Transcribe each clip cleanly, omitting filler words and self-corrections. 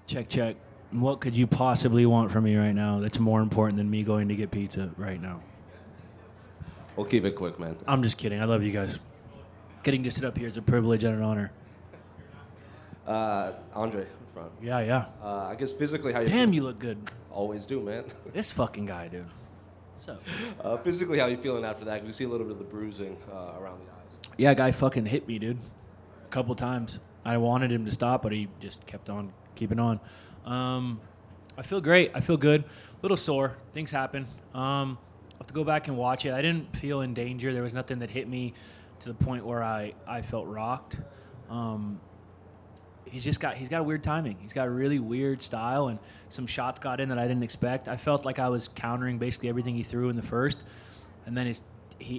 Check, check. What could you possibly want from me right now that's more important than me going to get pizza right now? We'll keep it quick, man. I'm just kidding. I love you guys. Getting to sit up here is a privilege and an honor. Andre, in front. Yeah, yeah. I guess physically, how you Damn, feel? you look good. Always do, man. This fucking guy, dude. What's up? Physically, how you feeling after that? Because we see a little bit of the bruising around the eyes. Yeah, guy fucking hit me, dude. A couple times. I wanted him to stop, but he just kept on keeping on. I feel great. I feel good. A little sore. Things happen. I'll have to go back and watch it. I didn't feel in danger. There was nothing that hit me to the point where I felt rocked. He's got a weird timing. He's got a really weird style, and some shots got in that I didn't expect. I felt like I was countering basically everything he threw in the first, and then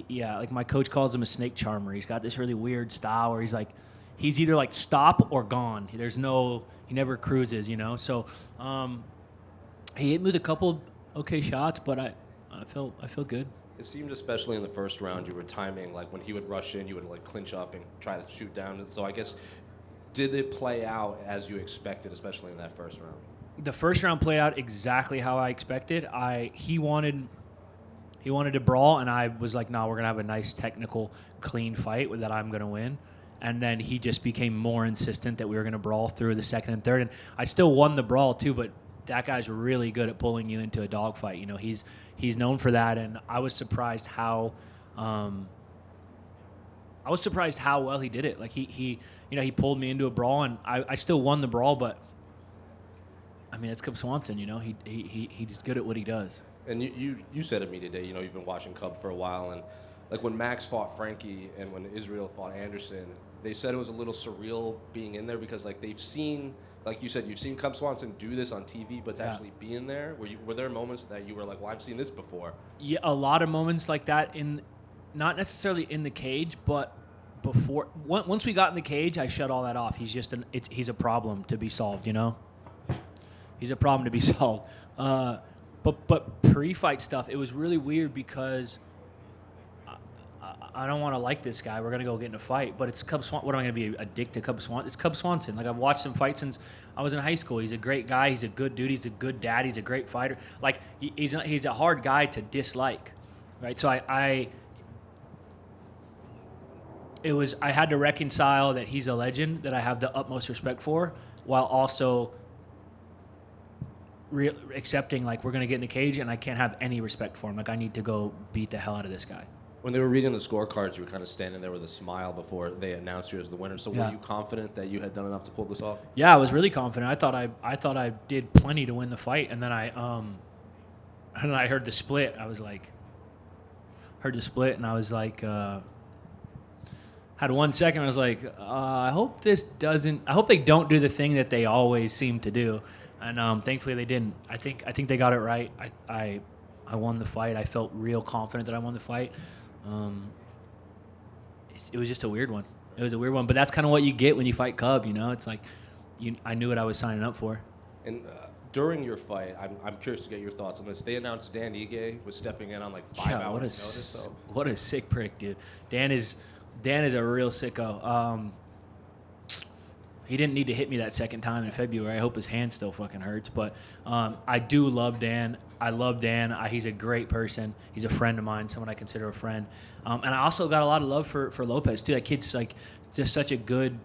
like my coach calls him a snake charmer. He's got this really weird style where he's either like stop or gone. He never cruises, you know. So he hit me with a couple okay shots, but I feel good. It seemed, especially in the first round, you were timing, like when he would rush in, you would like clinch up and try to shoot down. And so I guess, did it play out as you expected, especially in that first round? The first round played out exactly how I expected. He wanted to brawl, and I was like, no, we're gonna have a nice technical, clean fight that I'm gonna win. And then he just became more insistent that we were gonna brawl through the second and third. And I still won the brawl too, but that guy's really good at pulling you into a dogfight. You know, he's known for that, and I was surprised how well he did it. Like he pulled me into a brawl, and I still won the brawl, but I mean, it's Cub Swanson, you know. He's good at what he does. And you said to me today, you know, you've been watching Cub for a while, and like when Max fought Frankie and when Israel fought Anderson, they said it was a little surreal being in there because like they've seen, like you said, you've seen Cub Swanson do this on TV, but to actually be in there, were there moments that you were like, well, I've seen this before? Yeah, a lot of moments like that not necessarily in the cage, but before. Once we got in the cage, I shut all that off. He's a problem to be solved, you know. He's a problem to be solved. But pre-fight stuff, it was really weird because I don't want to like this guy. We're gonna go get in a fight, but it's Cub Swanson. What am I gonna be, a dick to Cub Swanson? It's Cub Swanson. Like, I've watched him fight since I was in high school. He's a great guy. He's a good dude. He's a good dad. He's a great fighter. Like, he's a hard guy to dislike, right? So I had to reconcile that he's a legend that I have the utmost respect for, while also accepting like we're gonna get in a cage and I can't have any respect for him. Like, I need to go beat the hell out of this guy. When they were reading the scorecards, you were kind of standing there with a smile before they announced you as the winner. So Yeah. were you confident that you had done enough to pull this off? Yeah, I was really confident. I thought I did plenty to win the fight, and then I heard the split. I was like, and I was like, had 1 second. I was like, I hope they don't do the thing that they always seem to do, and thankfully they didn't. I think they got it right. I won the fight. I felt real confident that I won the fight. It was just a weird one. It was a weird one, but that's kind of what you get when you fight Cub. You know, it's like I knew what I was signing up for. And during your fight, I'm curious to get your thoughts on this. They announced Dan Ige was stepping in on like 5 hours notice. So. What a sick prick, dude. Dan is a real sicko. He didn't need to hit me that second time in February. I hope his hand still fucking hurts. But I do love Dan. I love Dan. He's a great person. He's a friend of mine, someone I consider a friend. And I also got a lot of love for Lopez, too. That kid's like just such a good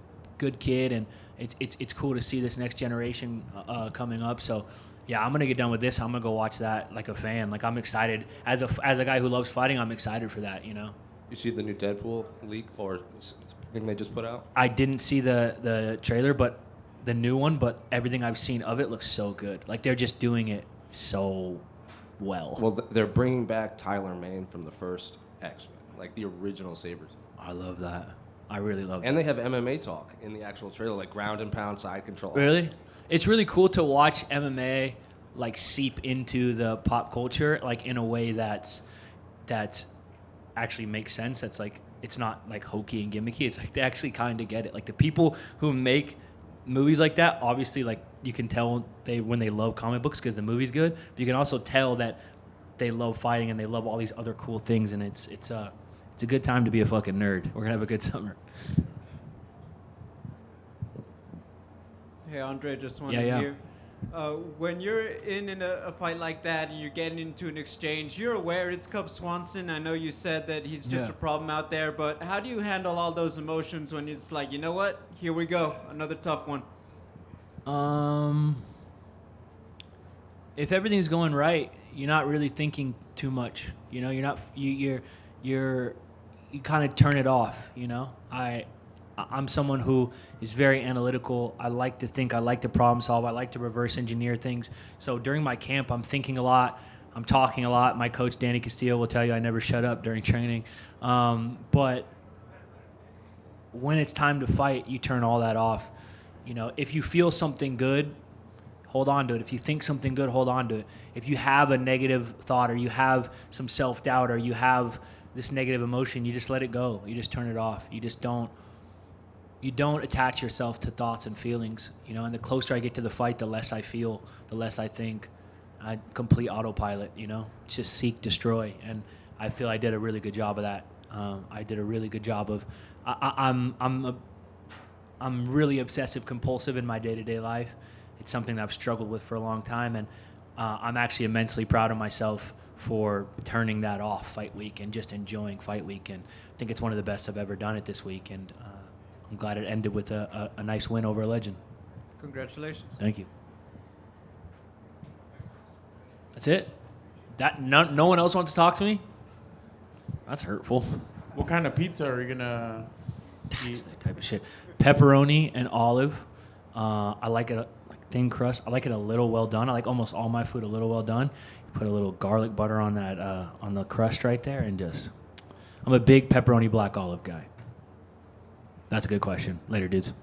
kid. And it's cool to see this next generation coming up. So, yeah, I'm going to get done with this. I'm going to go watch that like a fan. Like, I'm excited. As a guy who loves fighting, I'm excited for that, you know? You see the new Deadpool leak or thing they just put out? I didn't see the trailer, but the new one, but everything I've seen of it looks so good. Like, they're just doing it so well. Well, they're bringing back Tyler Mane from the first X-Men, like the original Sabres. I love that. I really love that. And they have MMA talk in the actual trailer, like ground and pound, side control. Really? It's really cool to watch MMA like seep into the pop culture, like in a way that's actually makes sense. That's like, it's not like hokey and gimmicky. It's like they actually kind of get it. Like, the people who make movies like that, obviously, like, you can tell when they love comic books because the movie's good. But you can also tell that they love fighting and they love all these other cool things. And it's a good time to be a fucking nerd. We're gonna have a good summer. Hey, Andre, just want Yeah, to yeah. hear. When you're in a fight like that and you're getting into an exchange, you're aware it's Cub Swanson. I know you said that he's just Yeah. a problem out there, but how do you handle all those emotions when it's like, you know what? Here we go, another tough one. If everything's going right, you're not really thinking too much. You know, you kind of turn it off. You know, I'm someone who is very analytical. I like to think. I like to problem solve. I like to reverse engineer things. So during my camp, I'm thinking a lot. I'm talking a lot. My coach, Danny Castillo, will tell you I never shut up during training. But when it's time to fight, you turn all that off. You know, if you feel something good, hold on to it. If you think something good, hold on to it. If you have a negative thought or you have some self-doubt or you have this negative emotion, you just let it go. You just turn it off. You don't attach yourself to thoughts and feelings, you know, and the closer I get to the fight, the less I feel, the less I think. I complete autopilot, you know, just seek, destroy. And I feel I did a really good job of that. I did a really good job of, I'm really obsessive compulsive in my day-to-day life. It's something that I've struggled with for a long time, and I'm actually immensely proud of myself for turning that off fight week and just enjoying fight week. And I think it's one of the best I've ever done it this week, and I'm glad it ended with a nice win over a legend. Congratulations. Thank you. That's it? No one else wants to talk to me? That's hurtful. What kind of pizza are you gonna That's eat? that type of shit. Pepperoni and olive. I like it like thin crust. I like it a little well done. I like almost all my food a little well done. You put a little garlic butter on that on the crust right there, and just. I'm a big pepperoni black olive guy. That's a good question. Later, dudes.